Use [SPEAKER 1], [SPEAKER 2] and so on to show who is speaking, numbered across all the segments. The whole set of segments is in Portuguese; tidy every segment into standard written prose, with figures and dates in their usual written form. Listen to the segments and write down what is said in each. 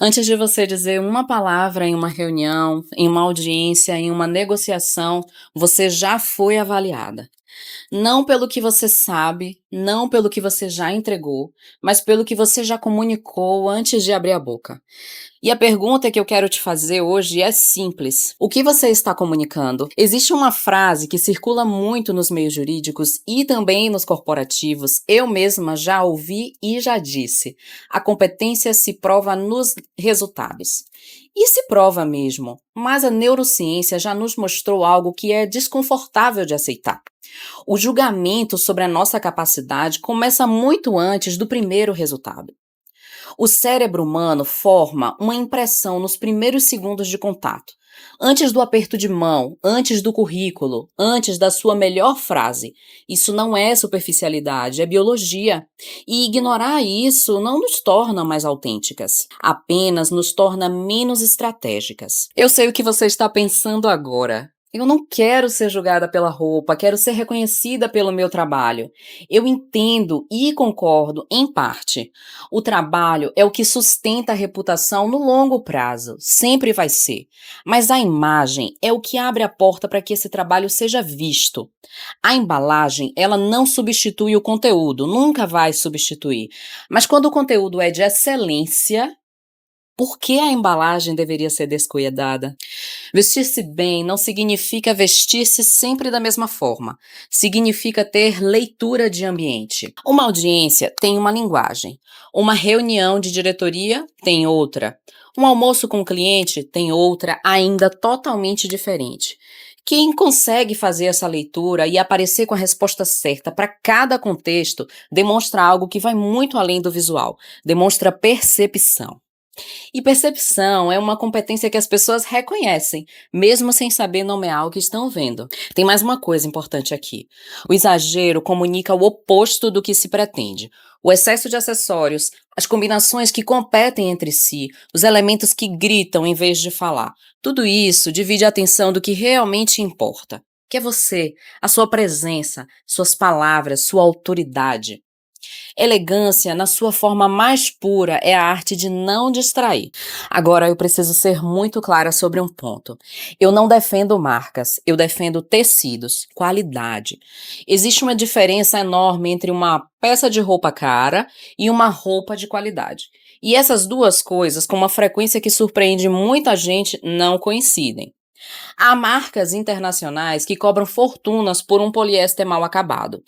[SPEAKER 1] Antes de você dizer uma palavra em uma reunião, em uma audiência, em uma negociação, você já foi avaliada. Não pelo que você sabe, não pelo que você já entregou, mas pelo que você já comunicou antes de abrir a boca. E a pergunta que eu quero te fazer hoje é simples. O que você está comunicando? Existe uma frase que circula muito nos meios jurídicos e também nos corporativos. Eu mesma já ouvi e já disse. A competência se prova nos resultados. E se prova mesmo, mas a neurociência já nos mostrou algo que é desconfortável de aceitar. O julgamento sobre a nossa capacidade começa muito antes do primeiro resultado. O cérebro humano forma uma impressão nos primeiros segundos de contato, antes do aperto de mão, antes do currículo, antes da sua melhor frase. Isso não é superficialidade, é biologia. E ignorar isso não nos torna mais autênticas, apenas nos torna menos estratégicas. Eu sei o que você está pensando agora. Eu não quero ser julgada pela roupa, quero ser reconhecida pelo meu trabalho. Eu entendo e concordo em parte. O trabalho é o que sustenta a reputação no longo prazo, sempre vai ser. Mas a imagem é o que abre a porta para que esse trabalho seja visto. A embalagem, ela não substitui o conteúdo, nunca vai substituir. Mas quando o conteúdo é de excelência, por que a embalagem deveria ser descuidada? Vestir-se bem não significa vestir-se sempre da mesma forma. Significa ter leitura de ambiente. Uma audiência tem uma linguagem. Uma reunião de diretoria tem outra. Um almoço com o cliente tem outra, ainda totalmente diferente. Quem consegue fazer essa leitura e aparecer com a resposta certa para cada contexto demonstra algo que vai muito além do visual. Demonstra percepção. E percepção é uma competência que as pessoas reconhecem, mesmo sem saber nomear o que estão vendo. Tem mais uma coisa importante aqui. O exagero comunica o oposto do que se pretende. O excesso de acessórios, as combinações que competem entre si, os elementos que gritam em vez de falar. Tudo isso divide a atenção do que realmente importa, que é você, a sua presença, suas palavras, sua autoridade. Elegância, na sua forma mais pura, é a arte de não distrair. Agora, eu preciso ser muito clara sobre um ponto. Eu não defendo marcas, eu defendo tecidos, qualidade. Existe uma diferença enorme entre uma peça de roupa cara e uma roupa de qualidade. E essas duas coisas, com uma frequência que surpreende muita gente, não coincidem. Há marcas internacionais que cobram fortunas por um poliéster mal acabado.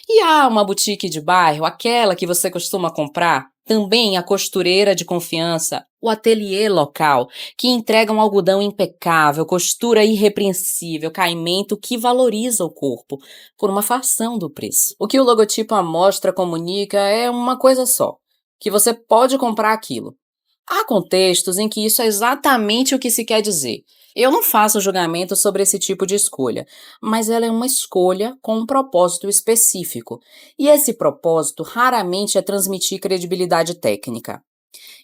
[SPEAKER 1] E há uma boutique de bairro, aquela que você costuma comprar, também a costureira de confiança, o ateliê local, que entrega um algodão impecável, costura irrepreensível, caimento que valoriza o corpo, por uma fração do preço. O que o logotipo amostra comunica é uma coisa só, que você pode comprar aquilo. Há contextos em que isso é exatamente o que se quer dizer. Eu não faço julgamento sobre esse tipo de escolha, mas ela é uma escolha com um propósito específico, e esse propósito raramente é transmitir credibilidade técnica.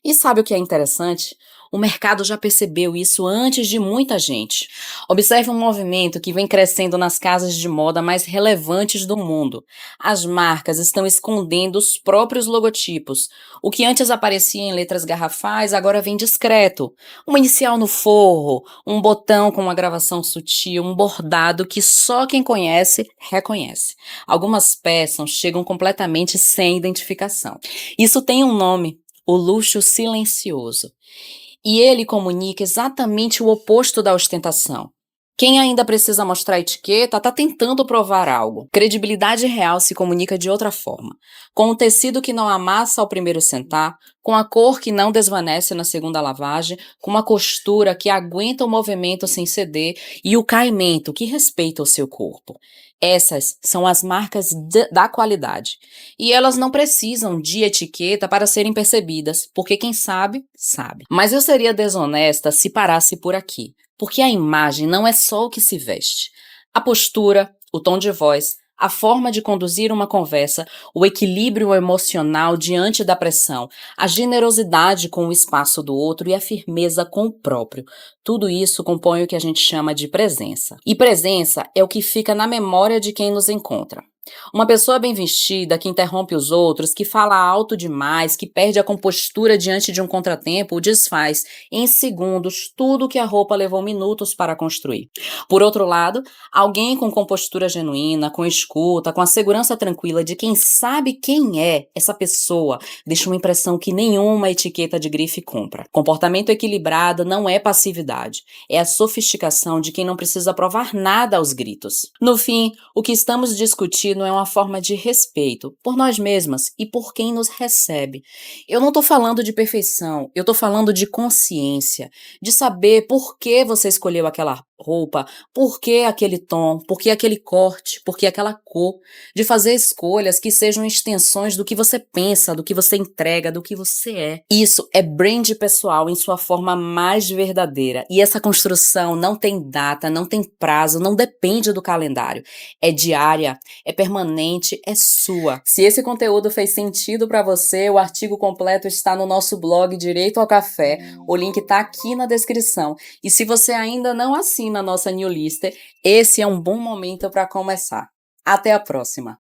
[SPEAKER 1] E sabe o que é interessante? O mercado já percebeu isso antes de muita gente. Observe um movimento que vem crescendo nas casas de moda mais relevantes do mundo. As marcas estão escondendo os próprios logotipos. O que antes aparecia em letras garrafais agora vem discreto. Uma inicial no forro, um botão com uma gravação sutil, um bordado que só quem conhece reconhece. Algumas peças chegam completamente sem identificação. Isso tem um nome. O luxo silencioso. E ele comunica exatamente o oposto da ostentação. Quem ainda precisa mostrar etiqueta está tentando provar algo. Credibilidade real se comunica de outra forma. Com um tecido que não amassa ao primeiro sentar, com a cor que não desvanece na segunda lavagem, com uma costura que aguenta o movimento sem ceder e o caimento que respeita o seu corpo. Essas são as marcas da qualidade. E elas não precisam de etiqueta para serem percebidas, porque quem sabe, sabe. Mas eu seria desonesta se parasse por aqui, porque a imagem não é só o que se veste. A postura, o tom de voz, a forma de conduzir uma conversa, o equilíbrio emocional diante da pressão, a generosidade com o espaço do outro e a firmeza com o próprio. Tudo isso compõe o que a gente chama de presença. E presença é o que fica na memória de quem nos encontra. Uma pessoa bem vestida, que interrompe os outros, que fala alto demais, que perde a compostura diante de um contratempo, desfaz em segundos tudo que a roupa levou minutos para construir. Por outro lado, alguém com compostura genuína, com escuta, com a segurança tranquila de quem sabe quem é essa pessoa, deixa uma impressão que nenhuma etiqueta de grife compra. Comportamento equilibrado não é passividade, é a sofisticação de quem não precisa provar nada aos gritos. No fim, o que estamos discutindo é uma forma de respeito por nós mesmas e por quem nos recebe. Eu não estou falando de perfeição, eu estou falando de consciência, de saber por que você escolheu aquela roupa, por que aquele tom, por que aquele corte, por que aquela cor, de fazer escolhas que sejam extensões do que você pensa, do que você entrega, do que você é. Isso é brand pessoal em sua forma mais verdadeira. E essa construção não tem data, não tem prazo, não depende do calendário. É diária, é permanente, é sua. Se esse conteúdo fez sentido para você, o artigo completo está no nosso blog Direito ao Café. O link está aqui na descrição. E se você ainda não assina a nossa newsletter, esse é um bom momento para começar. Até a próxima!